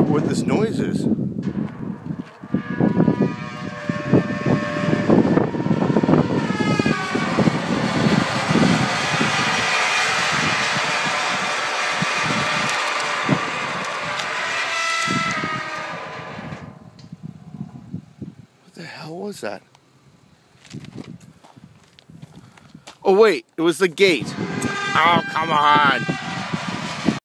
what this noise is. What the hell was that? Oh wait, it was the gate. Oh, come on.